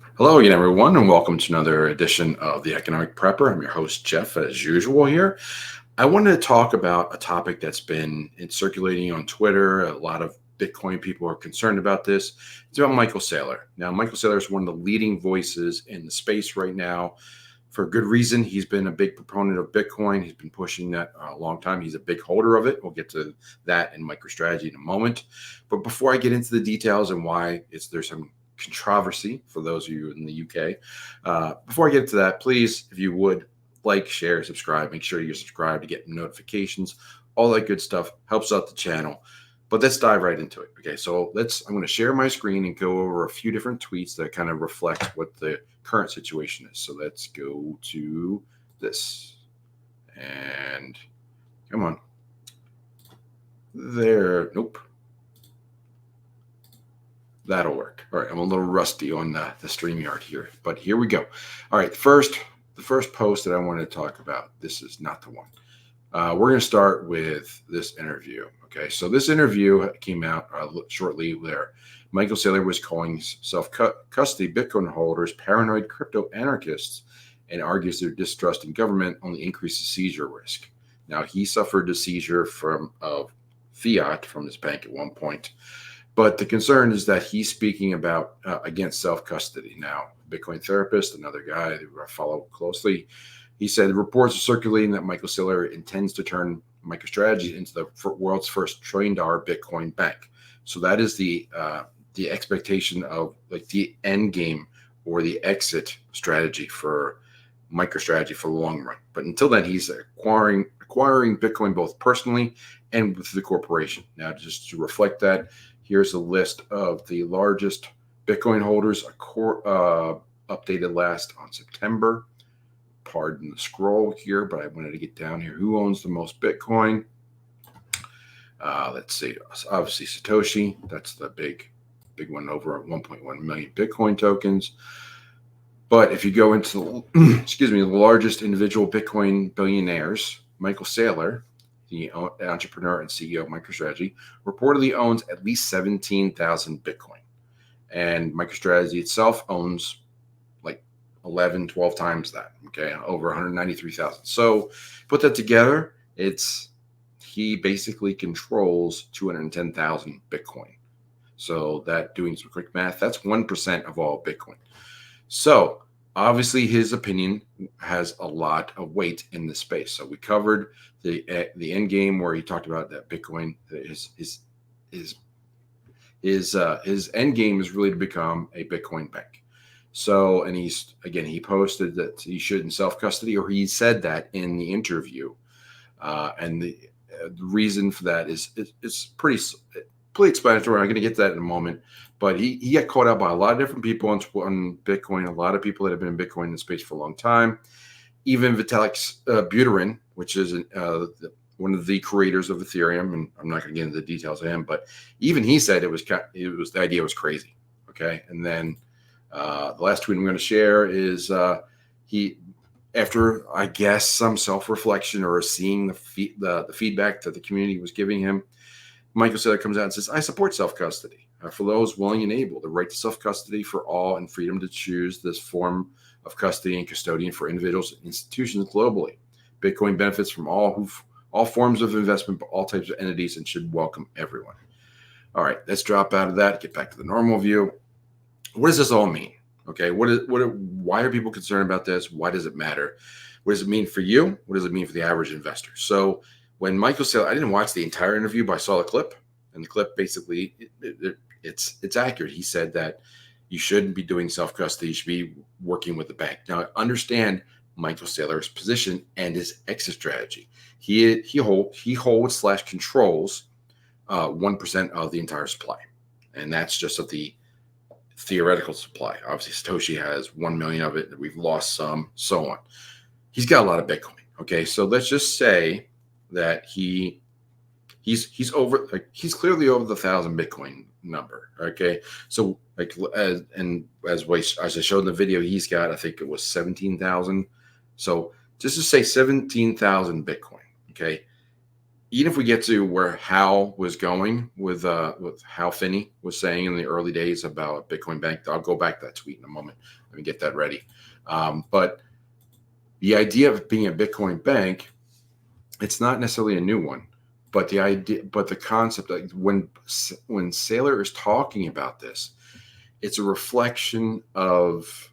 Hello again, everyone, and welcome to another edition of the Economic Prepper. I'm your host, Jeff, as usual here. I wanted to talk about a topic that's been circulating on Twitter. A lot of Bitcoin people are concerned about this. It's about Michael Saylor. Now, Michael Saylor is one of the leading voices in the space right now. For good reason. He's been a big proponent of Bitcoin. He's been pushing that a long time. He's a big holder of it. We'll get to that in MicroStrategy in a moment. But before I get into the details and why there's some controversy for those of you in the UK. Before I get into that, please, if you would, like, share, subscribe. Make sure you're subscribed to get notifications. All that good stuff helps out the channel. But let's dive right into it. Okay, so I'm going to share my screen and go over a few different tweets that kind of reflect what the current situation is. So let's go to this. And come on. There. Nope. That'll work. All right, I'm a little rusty on the StreamYard here, but here we go. All right, the first post that I wanted to talk about, this is not the one. We're going to start with this interview. Okay, so this interview came out shortly where Michael Saylor was calling self-custody Bitcoin holders paranoid crypto anarchists and argues their distrust in government only increases seizure risk. Now, he suffered a seizure of fiat from his bank at one point. But the concern is that he's speaking about against self-custody. Now, Bitcoin therapist, another guy that I follow closely, he said reports are circulating that Michael Saylor intends to turn MicroStrategy into the world's first $1 trillion Bitcoin bank. So that is the expectation of like the end game or the exit strategy for MicroStrategy for the long run. But until then, he's acquiring Bitcoin both personally and with the corporation. Now, just to reflect that, here's a list of the largest Bitcoin holders, updated last on September. Pardon the scroll here, but I wanted to get down here. Who owns the most Bitcoin? Let's see. Obviously, Satoshi. That's the big one, over 1.1 million Bitcoin tokens. But if you go into, the largest individual Bitcoin billionaires, Michael Saylor, the entrepreneur and CEO of MicroStrategy, reportedly owns at least 17,000 Bitcoin. And MicroStrategy itself owns like 11, 12 times that, okay, over 193,000. So put that together, he basically controls 210,000 Bitcoin. So that, doing some quick math, that's 1% of all Bitcoin. So obviously, his opinion has a lot of weight in this space. So we covered the end game where he talked about that Bitcoin. His end game is really to become a Bitcoin bank. So, and he posted that he should in self-custody, or he said that in the interview. And the reason for that is it's pretty explanatory. I'm going to get to that in a moment. But he got caught out by a lot of different people on Bitcoin, a lot of people that have been in Bitcoin in the space for a long time. Even Vitalik Buterin, which is one of the creators of Ethereum, and I'm not going to get into the details of him, but even he said the idea was crazy. Okay, and then the last tweet I'm going to share is after I guess some self-reflection or seeing the feedback that the community was giving him, Michael Saylor comes out and says, "I support self-custody. For those willing and able, the right to self-custody for all and freedom to choose this form of custody and custodian for individuals and institutions globally. Bitcoin benefits from all forms of investment, but all types of entities, and should welcome everyone." All right, let's drop out of that, get back to the normal view. What does this all mean? Okay, why are people concerned about this? Why does it matter? What does it mean for you? What does it mean for the average investor? So when Michael Saylor, I didn't watch the entire interview, but I saw the clip, and the clip basically it's accurate. He said that you shouldn't be doing self-custody. You should be working with the bank. Now, understand Michael Saylor's position and his exit strategy. He holds/controls 1% of the entire supply, and that's just of the theoretical supply. Obviously, Satoshi has 1 million of it. We've lost some, so on. He's got a lot of Bitcoin. Okay, so let's just say that he's clearly over the 1,000 Bitcoin number. Okay, so as I showed in the video, he's got, I think it was 17,000. So just to say 17,000 Bitcoin. Okay, even if we get to where Hal was going with Hal Finney was saying in the early days about Bitcoin Bank, I'll go back to that tweet in a moment. Let me get that ready. But the idea of being a Bitcoin bank, it's not necessarily a new one, but the idea, but the concept, like when Saylor is talking about this, it's a reflection of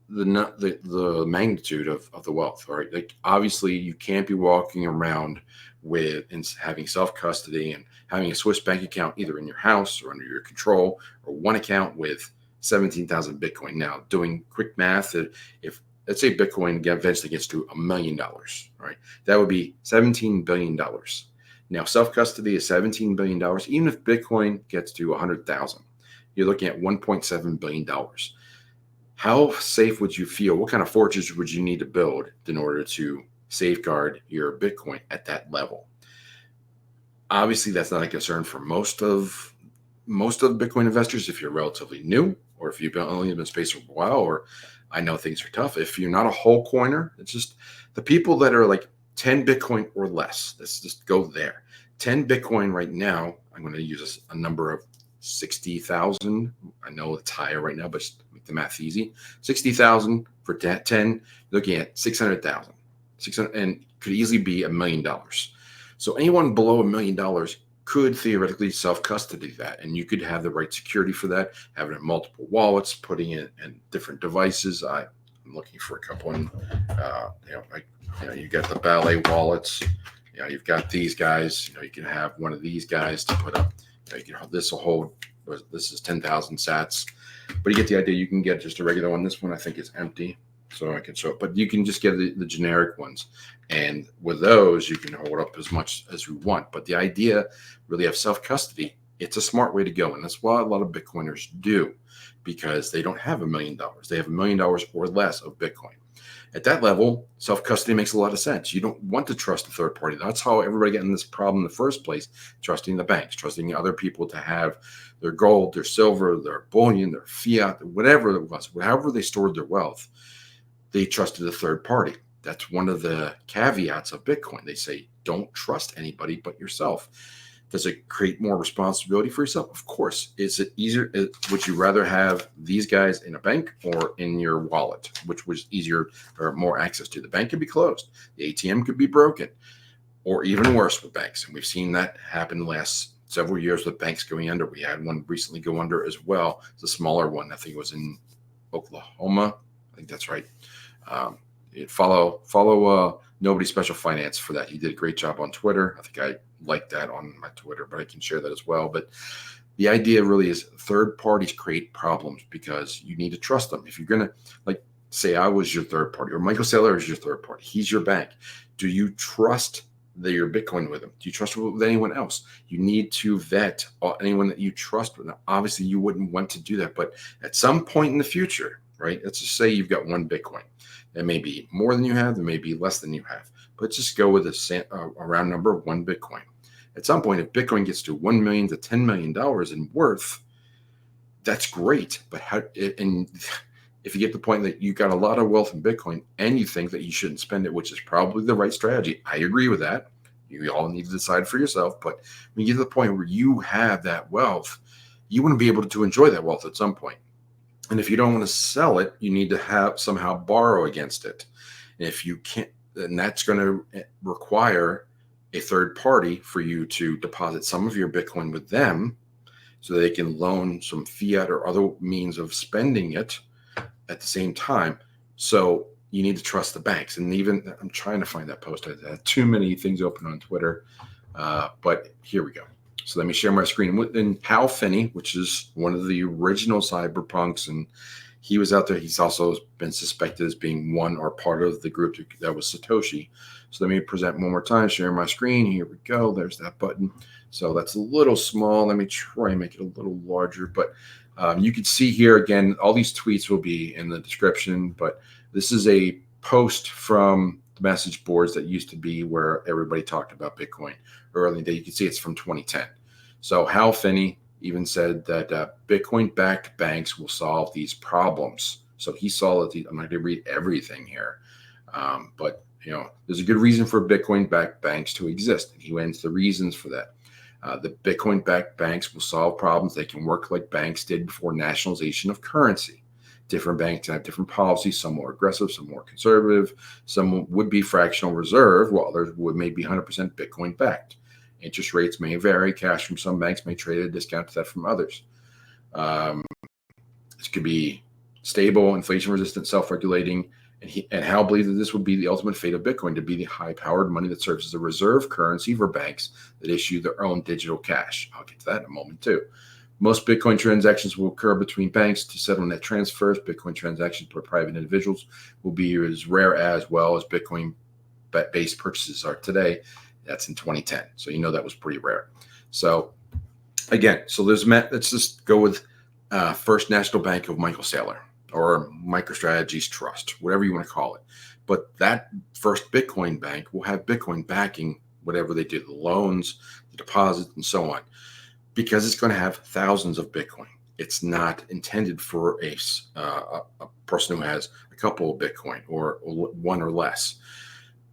the magnitude of the wealth, right? Like obviously you can't be walking around with and having self-custody and having a Swiss bank account either in your house or under your control, or one account with 17,000 Bitcoin. Now, doing quick math, if let's say Bitcoin eventually gets to $1 million, right? That would be $17 billion. Now, self-custody is $17 billion. Even if Bitcoin gets to 100,000, you're looking at $1.7 billion. How safe would you feel? What kind of fortress would you need to build in order to safeguard your Bitcoin at that level? Obviously, that's not a concern for most of Bitcoin investors if you're relatively new, or if you've only been in space for a while, or I know things are tough. If you're not a whole coiner, it's just the people that are like 10 Bitcoin or less. Let's just go there. 10 Bitcoin right now, I'm going to use a number of 60,000. I know it's higher right now, but just make the math easy. 60,000 for 10, looking at 600,000. 600, and could easily be $1 million. So anyone below $1 million could theoretically self-custody that, and you could have the right security for that, having it in multiple wallets, putting it in different devices. I'm looking for a couple, and you got the Ballet Wallets. You've got these guys. You can have one of these guys to put up. This will hold. This is 10,000 sats, but you get the idea. You can get just a regular one. This one I think is empty, so I can show it. But you can just get the generic ones, and with those you can hold up as much as you want. But the idea really of self-custody, it's a smart way to go, and that's why a lot of Bitcoiners do, because they don't have $1 million. They have $1 million or less of Bitcoin. At that level, self-custody makes a lot of sense. You don't want to trust a third party. That's how everybody got in this problem in the first place, trusting the banks, trusting other people to have their gold, their silver, their bullion, their fiat, whatever it was, however they stored their wealth, they trusted a third party. That's one of the caveats of Bitcoin. They say, don't trust anybody but yourself. Does it create more responsibility for yourself? Of course. Is it easier? Would you rather have these guys in a bank or in your wallet? Which was easier or more access to? The bank could be closed. The ATM could be broken, or even worse with banks. And we've seen that happen the last several years with banks going under. We had one recently go under as well. It's a smaller one. I think it was in Oklahoma. I think that's right. Follow Nobody Special Finance for that. He did a great job on Twitter. I think I like that on my Twitter, but I can share that as well. But the idea really is third parties create problems because you need to trust them. If you're going to, like, say I was your third party, or Michael Saylor is your third party, he's your bank. Do you trust your Bitcoin with him? Do you trust it with anyone else? You need to vet anyone that you trust with. Now, obviously, you wouldn't want to do that, but at some point in the future, right? Let's just say you've got one Bitcoin. There may be more than you have, there may be less than you have, but just go with a round number of one Bitcoin. At some point, if Bitcoin gets to $1 million to $10 million in worth, that's great. But if you get to the point that you got a lot of wealth in Bitcoin and you think that you shouldn't spend it, which is probably the right strategy, I agree with that. You all need to decide for yourself. But when you get to the point where you have that wealth, you want to be able to enjoy that wealth at some point. And if you don't want to sell it, you need to somehow borrow against it. And if you can't, then that's going to require a third party for you to deposit some of your Bitcoin with them so they can loan some fiat or other means of spending it at the same time. So you need to trust the banks. And even I'm trying to find that post. I had too many things open on Twitter, but here we go. So let me share my screen. And Hal Finney, which is one of the original cyberpunks, and he was out there. He's also been suspected as being one or part of the group that was Satoshi. So let me present one more time, share my screen. Here we go. There's that button. So that's a little small. Let me try and make it a little larger. But you can see here, again, all these tweets will be in the description. But this is a post from the message boards that used to be where everybody talked about Bitcoin early in the day. You can see it's from 2010. So Hal Finney even said that Bitcoin-backed banks will solve these problems. So he saw that I'm not going to read everything here, but there's a good reason for Bitcoin-backed banks to exist. And he went into the reasons for that. The Bitcoin-backed banks will solve problems. They can work like banks did before nationalization of currency. Different banks have different policies, some more aggressive, some more conservative. Some would be fractional reserve, while others may be 100% Bitcoin-backed. Interest rates may vary. Cash from some banks may trade at a discount to that from others. This could be stable, inflation-resistant, self-regulating. And Hal believed that this would be the ultimate fate of Bitcoin, to be the high-powered money that serves as a reserve currency for banks that issue their own digital cash. I'll get to that in a moment, too. Most Bitcoin transactions will occur between banks to settle net transfers. Bitcoin transactions by private individuals will be as rare as well as Bitcoin-based purchases are today. That's in 2010. So that was pretty rare. So again, let's just go with First National Bank of Michael Saylor, or MicroStrategy's Trust, whatever you want to call it. But that first Bitcoin bank will have Bitcoin backing whatever they do, the loans, the deposits, and so on, because it's going to have thousands of Bitcoin. It's not intended for a person who has a couple of Bitcoin or one or less.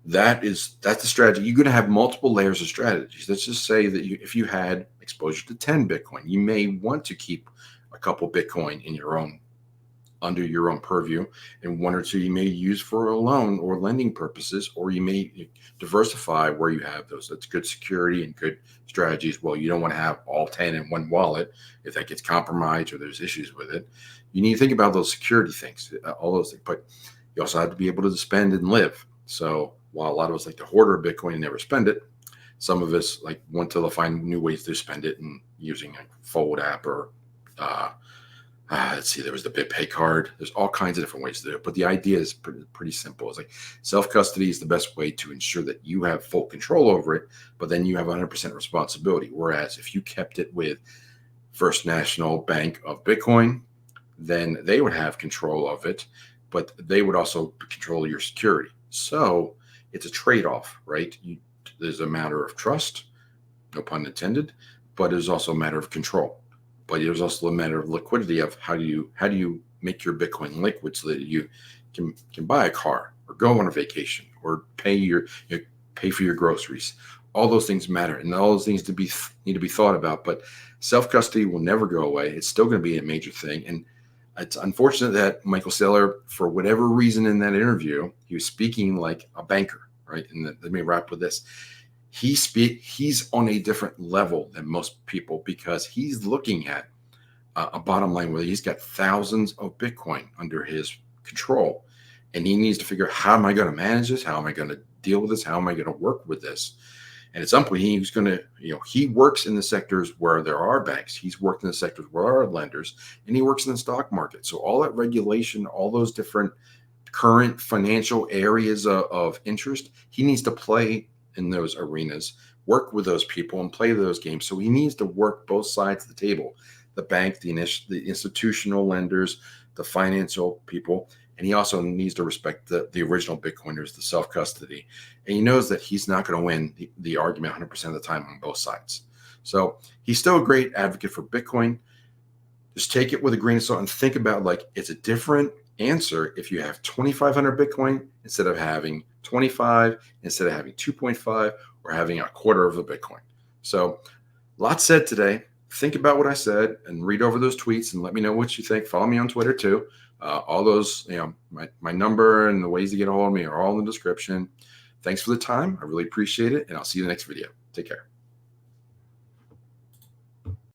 That's the strategy. You're going to have multiple layers of strategies. Let's just say that if you had exposure to 10 Bitcoin, you may want to keep a couple Bitcoin under your own purview, and one or two you may use for a loan or lending purposes, or you may diversify where you have those. That's good security and good strategies. Well, you don't want to have all 10 in one wallet if that gets compromised or there's issues with it. You need to think about those security things, all those things. But you also have to be able to spend and live. So while a lot of us like to hoard our Bitcoin and never spend it, some of us want to find new ways to spend it, and using a Fold app or let's see, there was the BitPay card. There's all kinds of different ways to do it. But the idea is pretty simple. It's like self-custody is the best way to ensure that you have full control over it, but then you have 100% responsibility. Whereas if you kept it with First National Bank of Bitcoin, then they would have control of it, but they would also control your security. So it's a trade-off, right? There's a matter of trust, no pun intended, but there's also a matter of control. But there's also a matter of liquidity of how do you make your Bitcoin liquid so that you can buy a car or go on a vacation or pay for your groceries. All those things matter, and all those things need to be thought about. But self-custody will never go away. It's still going to be a major thing. And it's unfortunate that Michael Saylor, for whatever reason in that interview, he was speaking like a banker, right? And let me wrap with this. He's on a different level than most people, because he's looking at a bottom line where he's got thousands of Bitcoin under his control, and he needs to figure out, how am I going to manage this? How am I going to deal with this? How am I going to work with this? And at some point, he's going to, he works in the sectors where there are banks. He's worked in the sectors where there are lenders, and he works in the stock market. So all that regulation, all those different current financial areas of interest, he needs to play in those arenas, work with those people, and play those games. So he needs to work both sides of the table: the bank, the institutional lenders, the financial people, and he also needs to respect the original Bitcoiners, the self-custody. And he knows that he's not going to win the argument 100% of the time on both sides. So he's still a great advocate for Bitcoin. Just take it with a grain of salt and think about, it's a different answer if you have 2,500 Bitcoin instead of having 25, instead of having 2.5, or having a quarter of a Bitcoin. So lots said today. Think about what I said and read over those tweets and let me know what you think. Follow me on Twitter too. All those, my number and the ways to get a hold of me are all in the description. Thanks for the time. I really appreciate it. And I'll see you in the next video. Take care.